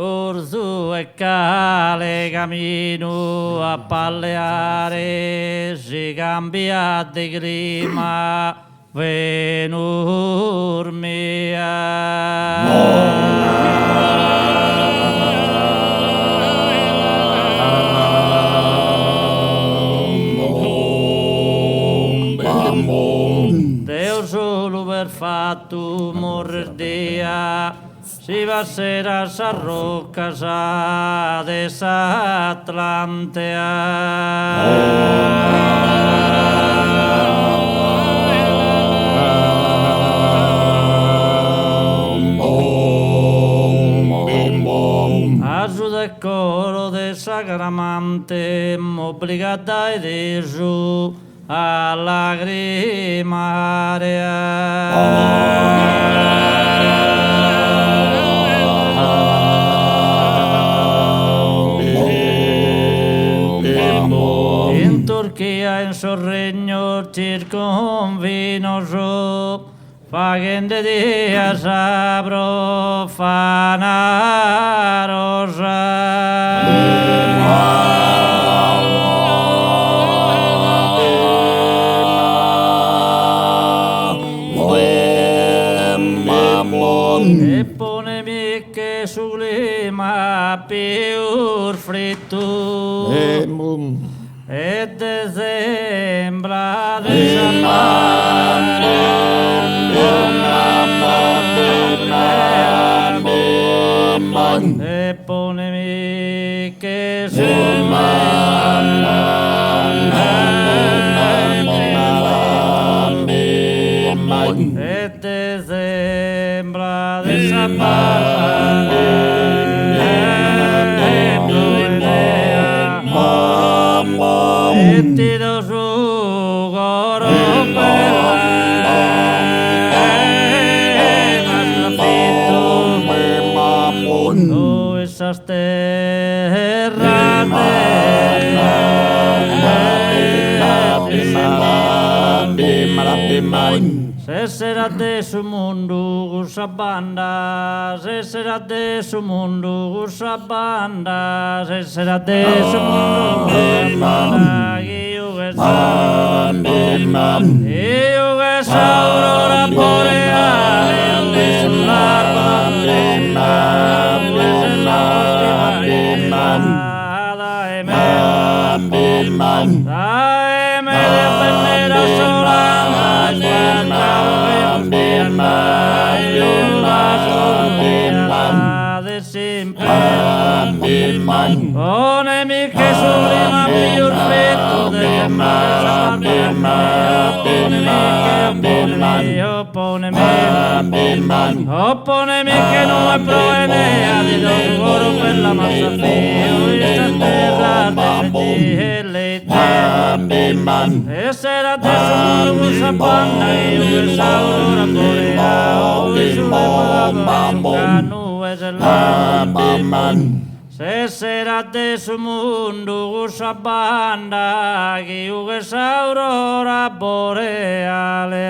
Orzu e cale camino a palleare, si cambia di clima, venur Deo solo per fatto morrer dia, si va sera sa rocca sa de sa Asu de coro de sacramante, obbligata ed esu a In Turchia in sorregno circonvinoso, facende dia sa profana e ponemi che sublima più fritto e sembra e ponemi che e te sembra de e ti do su coro tu esas terras se será de su mundo gusa banda, se será de su mundo gusa banda, se será de su mundo gusa banda, y yo que sa aurora boreal, ponemi che sublima più freddo delle opponemi che non è proenea di d'oro per la massa fio e sta terra e le e sera adesso non sa banda io che sa aurora boreale e sulle nuvole se será de su mundo gusa banda que io sa aurora boreale